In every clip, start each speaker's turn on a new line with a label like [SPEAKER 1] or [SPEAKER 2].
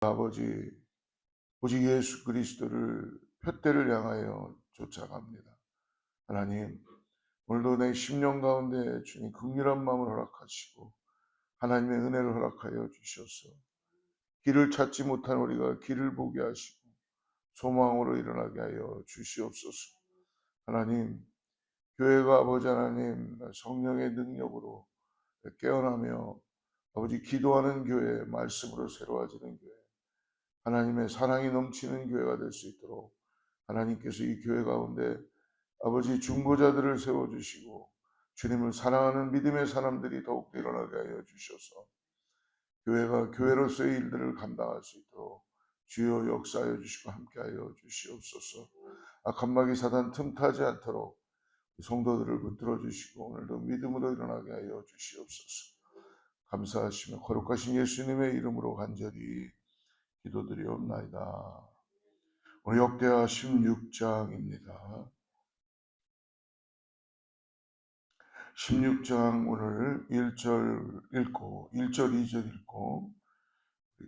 [SPEAKER 1] 아버지, 오직 예수 그리스도를 푯대를 향하여 쫓아갑니다. 하나님, 오늘도 내 심령 가운데 주님 긍휼한 마음을 허락하시고 하나님의 은혜를 허락하여 주셔서 길을 찾지 못한 우리가 길을 보게 하시고 소망으로 일어나게 하여 주시옵소서. 하나님, 교회가 아버지 하나님 성령의 능력으로 깨어나며 아버지 기도하는 교회, 말씀으로 새로워지는 교회, 하나님의 사랑이 넘치는 교회가 될 수 있도록 하나님께서 이 교회 가운데 아버지 중보자들을 세워주시고 주님을 사랑하는 믿음의 사람들이 더욱 일어나게 하여 주셔서 교회가 교회로서의 일들을 감당할 수 있도록 주여 역사하여 주시고 함께하여 주시옵소서. 악한 마귀 사단 틈타지 않도록 성도들을 붙들어 주시고 오늘도 믿음으로 일어나게 하여 주시옵소서. 감사하시며 거룩하신 예수님의 이름으로 간절히 기도드리옵나이다. 오늘 역대하 16장입니다. 16장 오늘 1절 읽고 1절 2절 읽고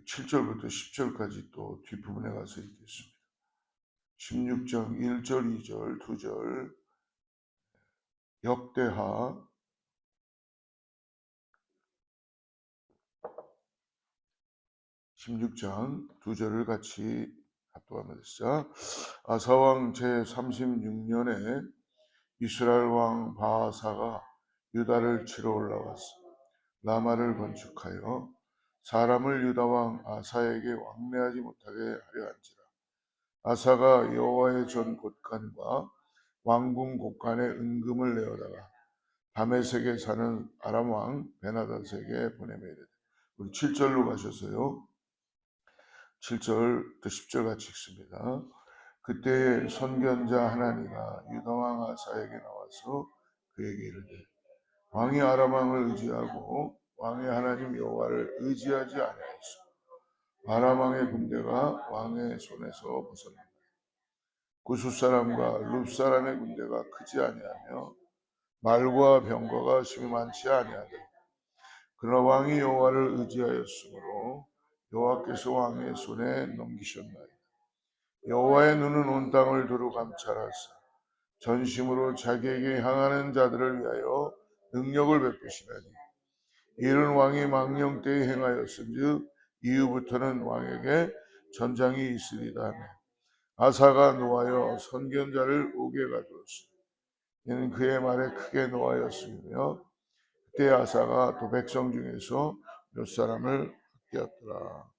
[SPEAKER 1] 7절부터 10절까지 또 뒷부분에 가서 읽겠습니다. 16장 1절 2절 2절 역대하 16장 2절을 같이 합독하면 시작. 아사왕 제36년에 이스라엘 왕 바하사가 유다를 치러 올라와서 라마를 건축하여 사람을 유다 왕 아사에게 왕래하지 못하게 하려 한지라. 아사가 여호와의 전 곳간과 왕궁 곳간에 은금을 내어다가 다메섹에 사는 아람 왕 베나닷에게 보내매 이르되. 우리 7절로 가셔서요. 7절 또 10절 같이 읽습니다. 그때에 선견자 하나니가 유다 왕 아사에게 나와서 그에게 이르되 왕이 아람 왕을 의지하고 왕의 하나님 여호와를 의지하지 아니하였소. 아람 왕의 군대가 왕의 손에서 벗어난다. 구스 사람과 룹 사람의 군대가 크지 아니하며 말과 병거가 심히 많지 아니하다. 그러나 왕이 여호와를 의지하였으므로 여호와께서 왕의 손에 넘기셨나이다. 여호와의 눈은 온 땅을 두루 감찰하사 전심으로 자기에게 향하는 자들을 위하여 능력을 베푸시나니 이는 왕이 망령 때에 행하였은즉 이후부터는 왕에게 전장이 있으리다 하며 아사가 노하여 선견자를 옥에 가두었으니 이는 그의 말에 크게 노하였으며 그때 아사가 또 백성 중에서 몇 사람을 아꼈더라.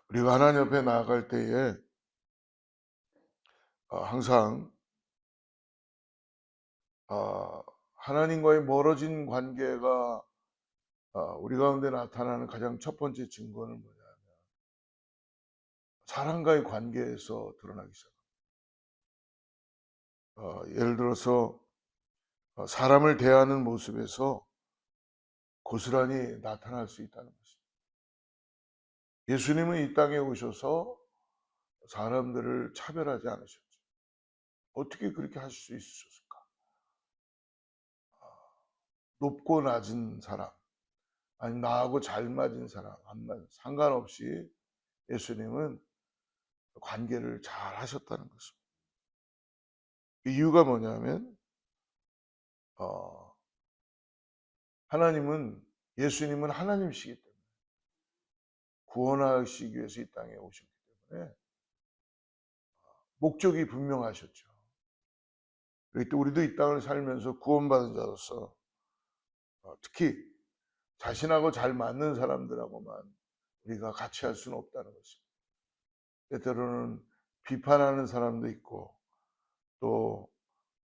[SPEAKER 1] 우리가 하나님 옆에 나아갈 때에 항상 하나님과의 멀어진 관계가 우리 가운데 나타나는 가장 첫 번째 증거는 뭐냐면 사람과의 관계에서 드러나기 시작합니다. 예를 들어서 사람을 대하는 모습에서 고스란히 나타날 수 있다는 것입니다. 예수님은 이 땅에 오셔서 사람들을 차별하지 않으셨죠. 어떻게 그렇게 하실 수 있으셨을까? 높고 낮은 사람, 아니 나하고 잘 맞은 사람, 상관없이 예수님은 관계를 잘 하셨다는 것입니다. 이유가 뭐냐면 예수님은 하나님이시기 때문에 구원하시기 위해서 이 땅에 오셨기 때문에 목적이 분명하셨죠. 우리도 이 땅을 살면서 구원받은 자로서 특히 자신하고 잘 맞는 사람들하고만 우리가 같이 할 수는 없다는 것입니다. 때때로는 비판하는 사람도 있고 또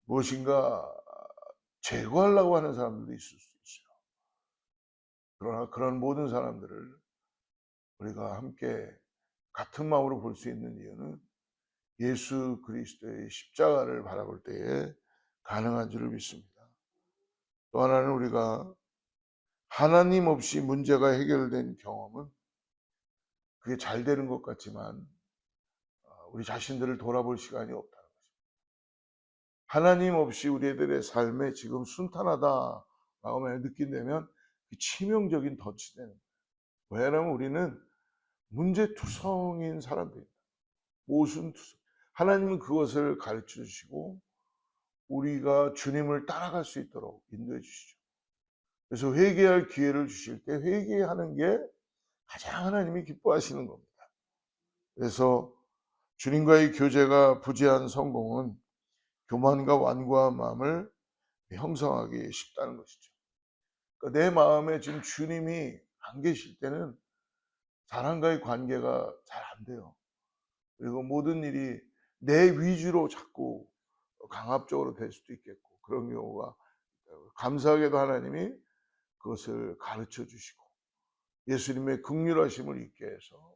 [SPEAKER 1] 무엇인가 제거하려고 하는 사람들도 있을 수 있어요. 그러나 그런 모든 사람들을 우리가 함께 같은 마음으로 볼 수 있는 이유는 예수 그리스도의 십자가를 바라볼 때에 가능한 줄을 믿습니다. 또 하나는 우리가 하나님 없이 문제가 해결된 경험은 그게 잘 되는 것 같지만 우리 자신들을 돌아볼 시간이 없다는 것입니다. 하나님 없이 우리들의 삶에 지금 순탄하다라고 느낀다면 치명적인 덫이 되는 거예요. 왜냐하면 우리는 문제투성인 사람들입니다. 모순투성. 하나님은 그것을 가르쳐 주시고 우리가 주님을 따라갈 수 있도록 인도해 주시죠. 그래서 회개할 기회를 주실 때 회개하는 게 가장 하나님이 기뻐하시는 겁니다. 그래서 주님과의 교제가 부재한 성공은 교만과 완고한 마음을 형성하기 쉽다는 것이죠. 그러니까 내 마음에 지금 주님이 안 계실 때는 사람과의 관계가 잘 안 돼요. 그리고 모든 일이 내 위주로 자꾸 강압적으로 될 수도 있겠고, 그런 경우가, 감사하게도 하나님이 그것을 가르쳐 주시고 예수님의 긍휼하심을 잊게 해서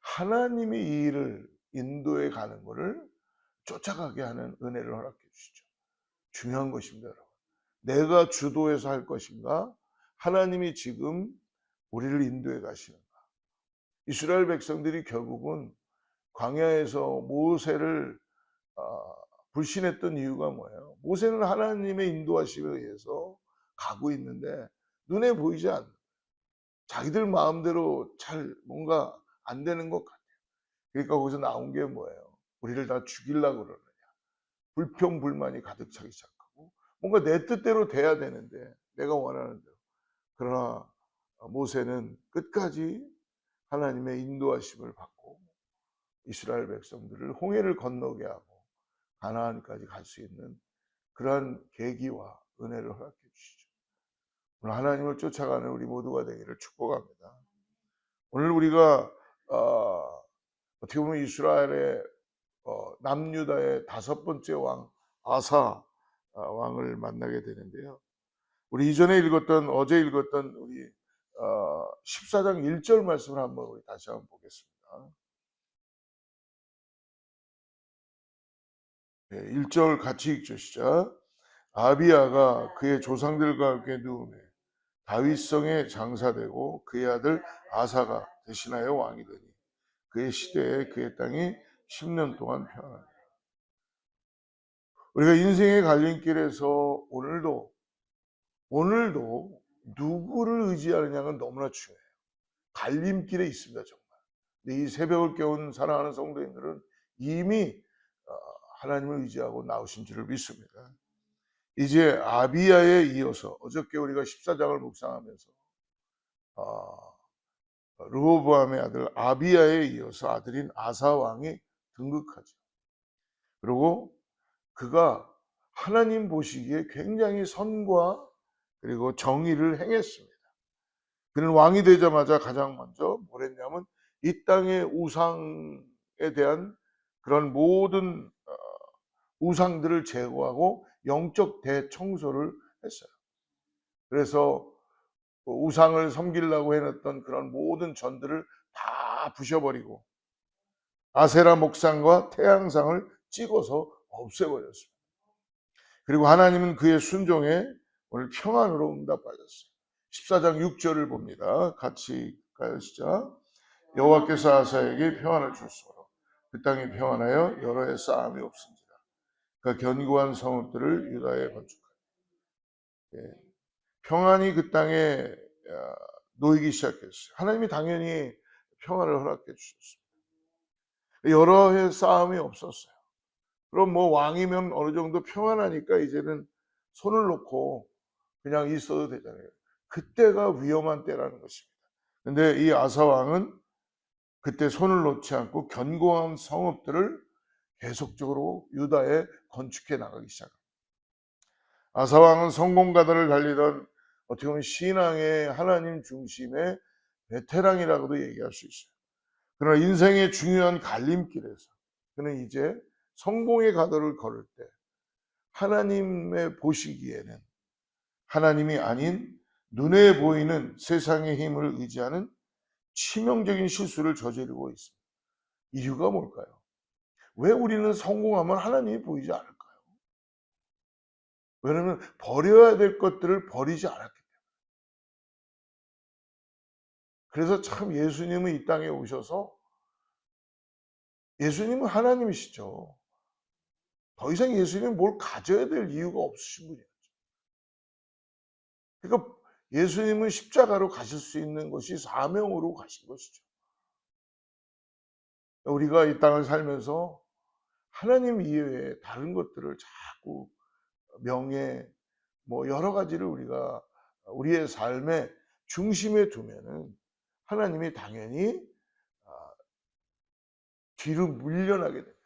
[SPEAKER 1] 하나님이 이 일을 인도해 가는 것을 쫓아가게 하는 은혜를 허락해 주시죠. 중요한 것입니다, 여러분. 내가 주도해서 할 것인가, 하나님이 지금 우리를 인도해 가시는가. 이스라엘 백성들이 결국은 광야에서 모세를 불신했던 이유가 뭐예요? 모세는 하나님의 인도하심에 의해서 가고 있는데 눈에 보이지 않는, 자기들 마음대로 잘 뭔가 안 되는 것 같아요. 그러니까 거기서 나온 게 뭐예요? 우리를 다 죽이려고 그러느냐. 불평불만이 가득 차기 시작하고 뭔가 내 뜻대로 돼야 되는데, 내가 원하는 대로. 그러나 모세는 끝까지 하나님의 인도하심을 받고 이스라엘 백성들을 홍해를 건너게 하고 가나안까지 갈 수 있는 그러한 계기와 은혜를 허락해 주시죠. 오늘 하나님을 쫓아가는 우리 모두가 되기를 축복합니다. 오늘 우리가 어떻게 보면 이스라엘의 남유다의 5번째 왕 아사 왕을 만나게 되는데요. 우리 이전에 읽었던, 어제 읽었던 우리 14장 1절 말씀을 한번 우리 다시 한번 보겠습니다. 1절 같이 읽죠. 시작. 아비야가 그의 조상들과 함께 누우매 다윗성에 장사되고 그의 아들 아사가 대신하여 왕이 되니 그의 시대에 그의 땅이 10년 동안 평안하니라. 우리가 인생의 갈림길에서 오늘도 누구를 의지하느냐가 너무나 중요해요. 갈림길에 있습니다, 정말. 근데 이 새벽을 깨운 사랑하는 성도님들은 이미 하나님을 의지하고 나오신 줄을 믿습니다. 이제 아비야에 이어서 어저께 우리가 14장을 묵상하면서 르호보암의 아들 아비야에 이어서 아들인 아사 왕이 등극하죠. 그리고 그가 하나님 보시기에 굉장히 선과 그리고 정의를 행했습니다. 그는 왕이 되자마자 가장 먼저 뭘 했냐면 이 땅의 우상에 대한 그런 모든 우상들을 제거하고 영적 대청소를 했어요. 그래서 우상을 섬기려고 해놨던 그런 모든 전들을 다 부셔버리고 아세라 목상과 태양상을 찍어서 없애버렸습니다. 그리고 하나님은 그의 순종에 오늘 평안으로 응답하셨어요. 14장 6절을 봅니다. 같이 가요. 시작. 여호와께서 아사에게 평안을 주시므로 그 땅이 평안하여 여러 해 싸움이 없은지라. 그 견고한 성읍들을 유다에 건축하니. 평안이 그 땅에 놓이기 시작했어요. 하나님이 당연히 평안을 허락해 주셨습니다. 여러 해 싸움이 없었어요. 그럼 뭐 왕이면 어느 정도 평안하니까 이제는 손을 놓고 그냥 있어도 되잖아요. 그때가 위험한 때라는 것입니다. 근데 이 아사 왕은 그때 손을 놓지 않고 견고한 성읍들을 계속적으로 유다에 건축해 나가기 시작합니다. 아사 왕은 성공가다를 달리던 어떻게 보면 신앙의 하나님 중심의 베테랑이라고도 얘기할 수 있어요. 그러나 인생의 중요한 갈림길에서 그는 이제 성공의 가도를 걸을 때 하나님의 보시기에는 하나님이 아닌 눈에 보이는 세상의 힘을 의지하는 치명적인 실수를 저지르고 있습니다. 이유가 뭘까요? 왜 우리는 성공하면 하나님이 보이지 않을까요? 왜냐하면 버려야 될 것들을 버리지 않았기 때문에. 그래서 참 예수님은 이 땅에 오셔서, 예수님은 하나님이시죠. 더 이상 예수님은 뭘 가져야 될 이유가 없으신 분이었죠. 그러니까 예수님은 십자가로 가실 수 있는 것이 사명으로 가신 것이죠. 우리가 이 땅을 살면서 하나님 이외에 다른 것들을 자꾸 명예, 뭐 여러 가지를 우리가 우리의 삶의 중심에 두면은 하나님이 당연히 뒤로 물려나게 됩니다.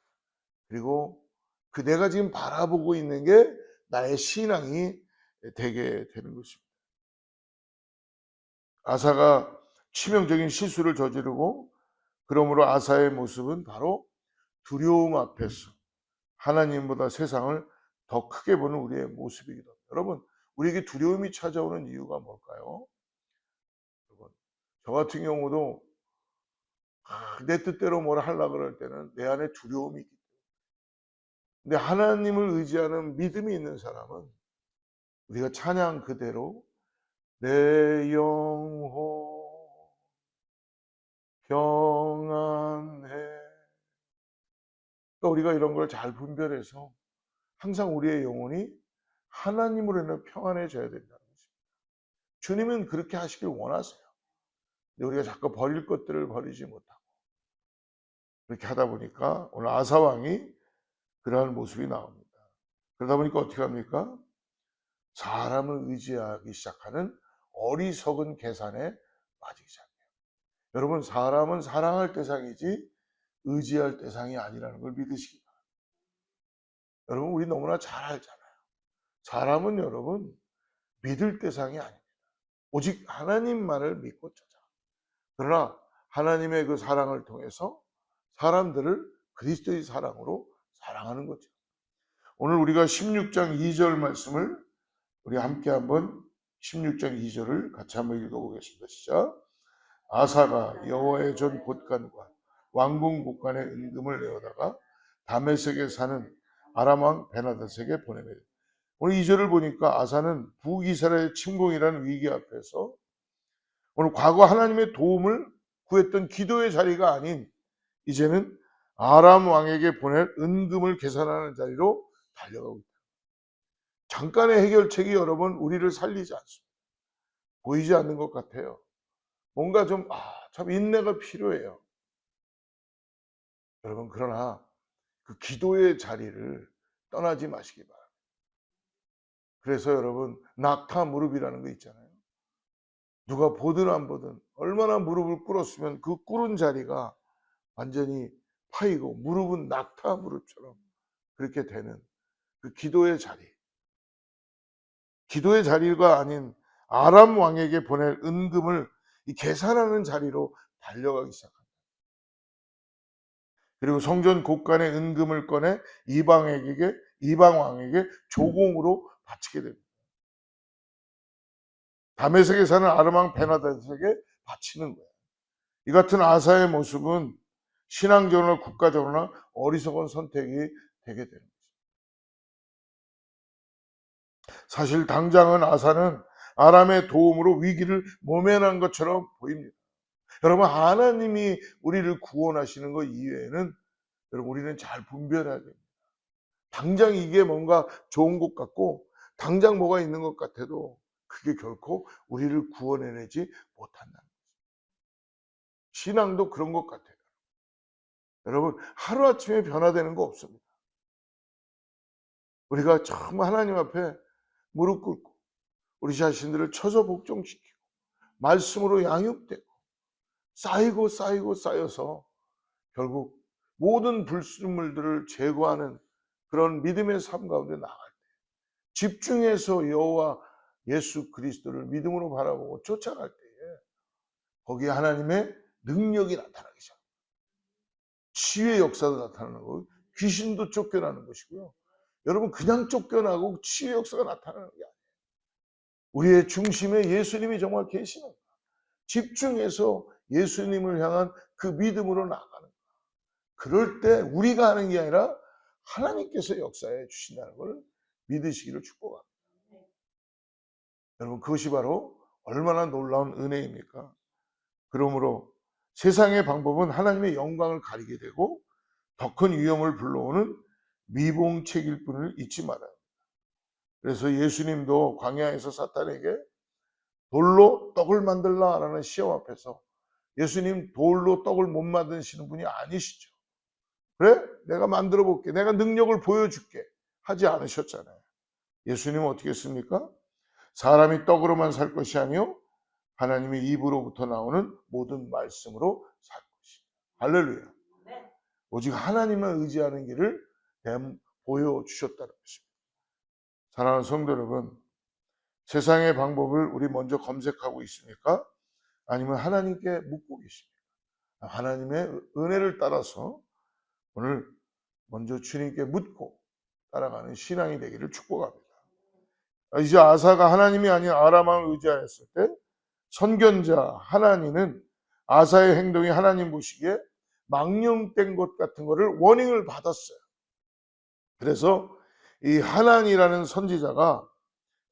[SPEAKER 1] 그리고 그 내가 지금 바라보고 있는 게 나의 신앙이 되게 되는 것입니다. 아사가 치명적인 실수를 저지르고 그러므로 아사의 모습은 바로 두려움 앞에서 하나님보다 세상을 더 크게 보는 우리의 모습이기도 합니다. 여러분, 우리에게 두려움이 찾아오는 이유가 뭘까요? 여러분, 저 같은 경우도 내 뜻대로 뭘 하려고 그럴 때는 내 안에 두려움이 있기 때문에. 근데 하나님을 의지하는 믿음이 있는 사람은 우리가 찬양 그대로 내 영혼 평안해. 그러니까 우리가 이런 걸 잘 분별해서 항상 우리의 영혼이 하나님으로 인해 평안해져야 된다는 것입니다. 주님은 그렇게 하시길 원하세요. 근데 우리가 자꾸 버릴 것들을 버리지 못하고 그렇게 하다 보니까 오늘 아사왕이 그러한 모습이 나옵니다. 그러다 보니까 어떻게 합니까? 사람을 의지하기 시작하는 어리석은 계산에 빠지기 시작해요. 여러분, 사람은 사랑할 대상이지 의지할 대상이 아니라는 걸 믿으시기 바랍니다. 여러분, 우리 너무나 잘 알잖아요. 사람은 여러분 믿을 대상이 아닙니다. 오직 하나님만을 믿고 쫓아. 그러나 하나님의 그 사랑을 통해서 사람들을 그리스도의 사랑으로 사랑하는 거죠. 오늘 우리가 16장 2절 말씀을 우리 함께 한번 16장 2절을 같이 한번 읽어보겠습니다. 시작. 아사가 여호와의 전 곳간과 왕궁 곳간의 은금을 내어다가 다메섹에 사는 아람 왕 베나닷에게 보내매. 오늘 2절을 보니까 아사는 북이스라엘 침공이라는 위기 앞에서 오늘 과거 하나님의 도움을 구했던 기도의 자리가 아닌 이제는 아람 왕에게 보낼 은금을 계산하는 자리로 달려가고 있다. 잠깐의 해결책이 여러분 우리를 살리지 않습니다. 보이지 않는 것 같아요. 뭔가 참 인내가 필요해요. 여러분, 그러나 그 기도의 자리를 떠나지 마시기 바랍니다. 그래서 여러분, 낙타 무릎이라는 거 있잖아요. 누가 보든 안 보든 얼마나 무릎을 꿇었으면 그 꿇은 자리가 완전히 파이고 무릎은 낙타 무릎처럼 그렇게 되는 그 기도의 자리. 기도의 자리가 아닌 아람 왕에게 보낼 은금을 계산하는 자리로 달려가기 시작합니다. 그리고 성전 곳간의 은금을 꺼내 이방 왕에게 조공으로 바치게 됩니다. 다메섹에 사는 아람 왕 베나닷에게 바치는 거예요. 이 같은 아사의 모습은 신앙적으로나 국가적으로나 어리석은 선택이 되게 되는 거죠. 사실 당장은 아사는 아람의 도움으로 위기를 모면한 것처럼 보입니다. 여러분, 하나님이 우리를 구원하시는 것 이외에는 여러분 우리는 잘 분별해야 됩니다. 당장 이게 뭔가 좋은 것 같고 당장 뭐가 있는 것 같아도 그게 결코 우리를 구원해내지 못한다는 거죠. 신앙도 그런 것 같아요. 여러분, 하루아침에 변화되는 거 없습니다. 우리가 정말 하나님 앞에 무릎 꿇고 우리 자신들을 처소 복종시키고 말씀으로 양육되고 쌓이고 쌓여서 결국 모든 불순물들을 제거하는 그런 믿음의 삶 가운데 나갈 때 집중해서 여호와 예수 그리스도를 믿음으로 바라보고 쫓아갈 때에 거기에 하나님의 능력이 나타나기 시작합니다. 치유의 역사도 나타나는 거고 귀신도 쫓겨나는 것이고요. 여러분, 그냥 쫓겨나고 치유의 역사가 나타나는 게 아니에요. 우리의 중심에 예수님이 정말 계시는 거예요. 집중해서 예수님을 향한 그 믿음으로 나아가는 거예요. 그럴 때 우리가 하는 게 아니라 하나님께서 역사해 주신다는 걸 믿으시기를 축복합니다. 여러분, 그것이 바로 얼마나 놀라운 은혜입니까? 그러므로 세상의 방법은 하나님의 영광을 가리게 되고 더 큰 위험을 불러오는 미봉책일 뿐을 잊지 말아요. 그래서 예수님도 광야에서 사탄에게 돌로 떡을 만들라라는 시험 앞에서 예수님 돌로 떡을 못 만드시는 분이 아니시죠. 그래? 내가 만들어 볼게. 내가 능력을 보여줄게. 하지 않으셨잖아요. 예수님은 어떻게 했습니까? 사람이 떡으로만 살 것이 아니요 하나님의 입으로부터 나오는 모든 말씀으로 살 것이다. 할렐루야. 오직 하나님을 의지하는 길을 보여주셨다는 것입니다. 사랑하는 성도 여러분, 세상의 방법을 우리 먼저 검색하고 있습니까? 아니면 하나님께 묻고 계십니까? 하나님의 은혜를 따라서 오늘 먼저 주님께 묻고 따라가는 신앙이 되기를 축복합니다. 이제 아사가 하나님이 아닌 아람왕을 의지하였을 때 선견자 하나니는 아사의 행동이 하나님 보시기에 망령된 것 같은 거를 워닝을 받았어요. 그래서 이 하나니라는 선지자가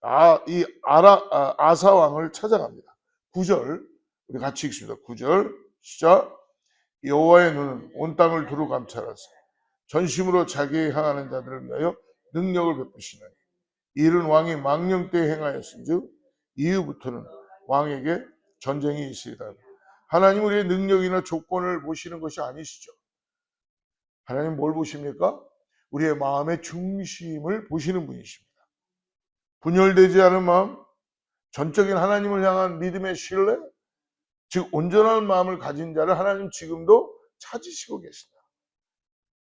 [SPEAKER 1] 아사 왕을 찾아갑니다. 9절 우리 같이 읽습니다. 9절 시작. 여호와의 눈은 온 땅을 두루 감찰하사 전심으로 자기에 향하는 자들을 위하여 능력을 베푸시나니 이른 왕이 망령 때 행하였은즉 이후부터는 왕에게 전쟁이 있으리다. 하나님 우리의 능력이나 조건을 보시는 것이 아니시죠. 하나님 뭘 보십니까? 우리의 마음의 중심을 보시는 분이십니다. 분열되지 않은 마음, 전적인 하나님을 향한 믿음의 신뢰, 즉 온전한 마음을 가진 자를 하나님 지금도 찾으시고 계신다.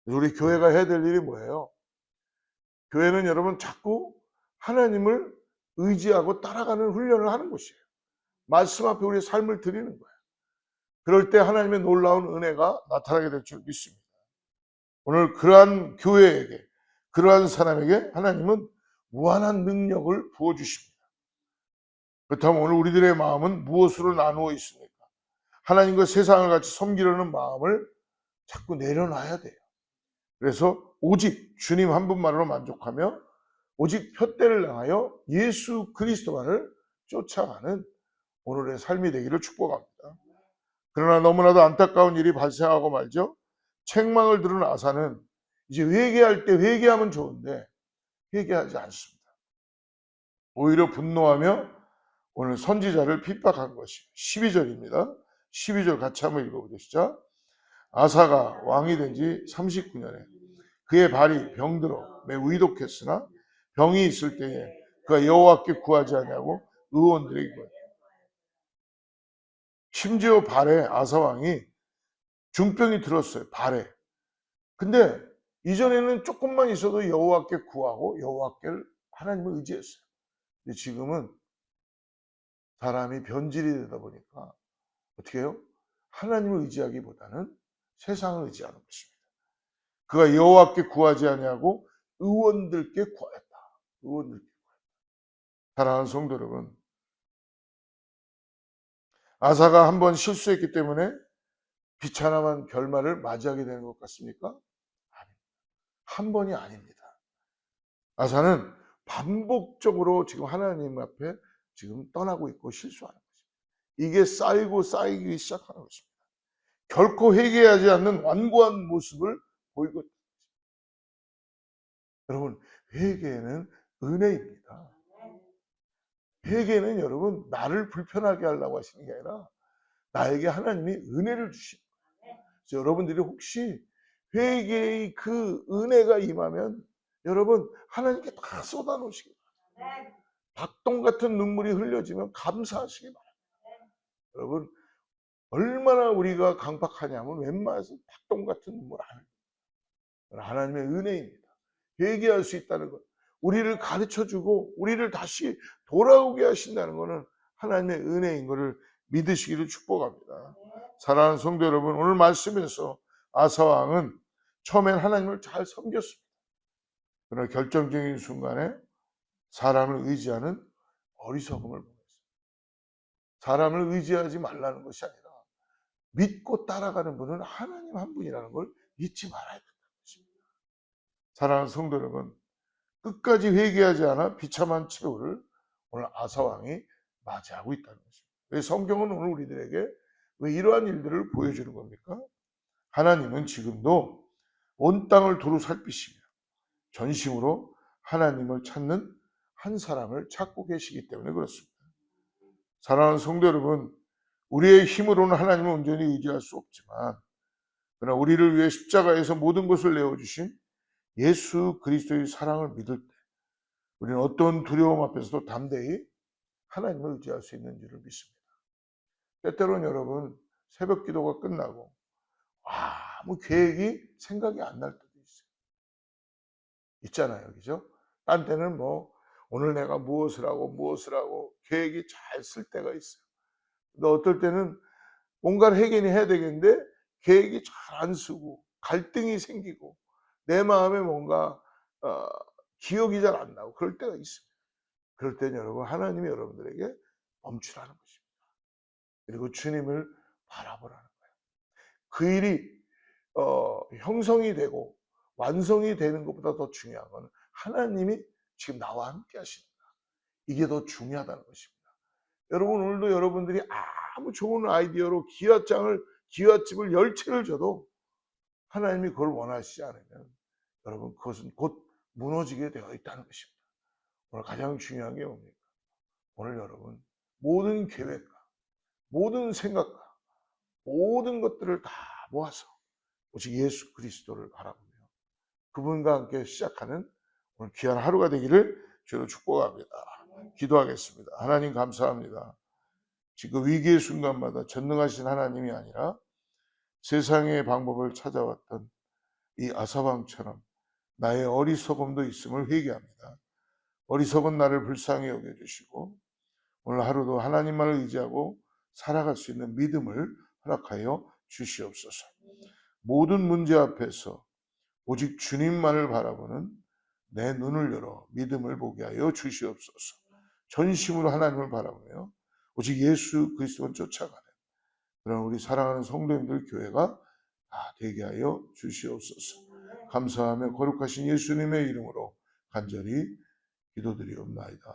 [SPEAKER 1] 우리 교회가 해야 될 일이 뭐예요? 교회는 여러분 자꾸 하나님을 의지하고 따라가는 훈련을 하는 곳이에요. 말씀 앞에 우리의 삶을 드리는 거예요. 그럴 때 하나님의 놀라운 은혜가 나타나게 될 줄 믿습니다. 오늘 그러한 교회에게, 그러한 사람에게 하나님은 무한한 능력을 부어주십니다. 그렇다면 오늘 우리들의 마음은 무엇으로 나누어 있습니까? 하나님과 세상을 같이 섬기려는 마음을 자꾸 내려놔야 돼요. 그래서 오직 주님 한 분만으로 만족하며 오직 푯대를 향하여 예수 그리스도만을 쫓아가는 오늘의 삶이 되기를 축복합니다. 그러나 너무나도 안타까운 일이 발생하고 말죠. 책망을 들은 아사는 이제 회개할 때 회개하면 좋은데 회개하지 않습니다. 오히려 분노하며 오늘 선지자를 핍박한 것이 12절입니다. 12절 같이 한번 읽어보시죠. 아사가 왕이 된 지 39년에 그의 발이 병들어 매우 위독했으나 병이 있을 때에 그가 여호와께 구하지 않냐고 의원들에게 구했다. 심지어 발에 아사 왕이 중병이 들었어요. 발에. 근데 이전에는 조금만 있어도 여호와께 구하고 여호와께를 하나님을 의지했어요. 근데 지금은 사람이 변질이 되다 보니까 어떻게 해요? 하나님을 의지하기보다는 세상을 의지하는 것입니다. 그가 여호와께 구하지 아니하고 의원들께 구하였다. 의원들께 구하였다. 사랑하는 성도 여러분, 아사가 한번 실수했기 때문에 비참한 결말을 맞이하게 되는 것 같습니까? 아닙니다. 한 번이 아닙니다. 아사는 반복적으로 지금 하나님 앞에 지금 떠나고 있고 실수하는 것입니다. 이게 쌓이고 쌓이기 시작하는 것입니다. 결코 회개하지 않는 완고한 모습을 보이고 있습니다. 여러분, 회개는 은혜입니다. 회개는 여러분 나를 불편하게 하려고 하시는 게 아니라 나에게 하나님이 은혜를 주십니다. 그래서 여러분들이 혹시 회개의 그 은혜가 임하면 여러분 하나님께 다 쏟아놓으시기 바랍니다. 박동 같은 눈물이 흘려지면 감사하시기 바랍니다. 여러분 얼마나 우리가 강박하냐면 웬만해서 박동 같은 눈물 안 흘려요. 하나님의 은혜입니다. 회개할 수 있다는 것, 우리를 가르쳐주고 우리를 다시 돌아오게 하신다는 것은 하나님의 은혜인 것을 믿으시기를 축복합니다. 사랑하는 성도 여러분, 오늘 말씀에서 아사왕은 처음엔 하나님을 잘 섬겼습니다. 그러나 결정적인 순간에 사람을 의지하는 어리석음을 보였습니다. 사람을 의지하지 말라는 것이 아니라 믿고 따라가는 분은 하나님 한 분이라는 걸 잊지 말아야 된다는 것입니다. 사랑하는 성도 여러분, 끝까지 회개하지 않아 비참한 최후를 오늘 아사왕이 맞이하고 있다는 것입니다. 왜 성경은 오늘 우리들에게 왜 이러한 일들을 보여주는 겁니까? 하나님은 지금도 온 땅을 두루 살피시며 전심으로 하나님을 찾는 한 사람을 찾고 계시기 때문에 그렇습니다. 사랑하는 성도 여러분, 우리의 힘으로는 하나님을 온전히 의지할 수 없지만 그러나 우리를 위해 십자가에서 모든 것을 내어주신 예수 그리스도의 사랑을 믿을 때 우리는 어떤 두려움 앞에서도 담대히 하나님을 의지할 수 있는 줄을 믿습니다. 때때로는 여러분 새벽 기도가 끝나고 아무 계획이 생각이 안 날 때도 있어요. 있잖아요. 그죠? 딴 때는 오늘 내가 무엇을 하고 계획이 잘 쓸 때가 있어요. 근데 어떨 때는 뭔가를 해야 되겠는데 계획이 잘 안 쓰고 갈등이 생기고 내 마음에 뭔가 기억이 잘 안 나고 그럴 때가 있습니다. 그럴 때는 여러분 하나님이 여러분들에게 멈추라는 것입니다. 그리고 주님을 바라보라는 거예요. 그 일이 형성이 되고 완성이 되는 것보다 더 중요한 것은 하나님이 지금 나와 함께 하시는가. 이게 더 중요하다는 것입니다. 여러분 오늘도 여러분들이 아무 좋은 아이디어로 기와집을 10채를 줘도 하나님이 그걸 원하시지 않으면 여러분 그것은 곧 무너지게 되어 있다는 것입니다. 오늘 가장 중요한 게 뭡니까? 오늘 여러분 모든 계획과 모든 생각과 모든 것들을 다 모아서 오직 예수 그리스도를 바라보며 그분과 함께 시작하는 오늘 귀한 하루가 되기를 주로 축복합니다. 기도하겠습니다. 하나님 감사합니다. 지금 위기의 순간마다 전능하신 하나님이 아니라 세상의 방법을 찾아왔던 이 아사방처럼 나의 어리석음도 있음을 회개합니다. 어리석은 나를 불쌍히 여겨주시고 오늘 하루도 하나님만을 의지하고 살아갈 수 있는 믿음을 허락하여 주시옵소서. 모든 문제 앞에서 오직 주님만을 바라보는 내 눈을 열어 믿음을 보게 하여 주시옵소서. 전심으로 하나님을 바라보며 오직 예수 그리스도를 쫓아가는 그런 우리 사랑하는 성도님들 교회가 다 되게 하여 주시옵소서. 감사하며 거룩하신 예수님의 이름으로 간절히 기도드리옵나이다.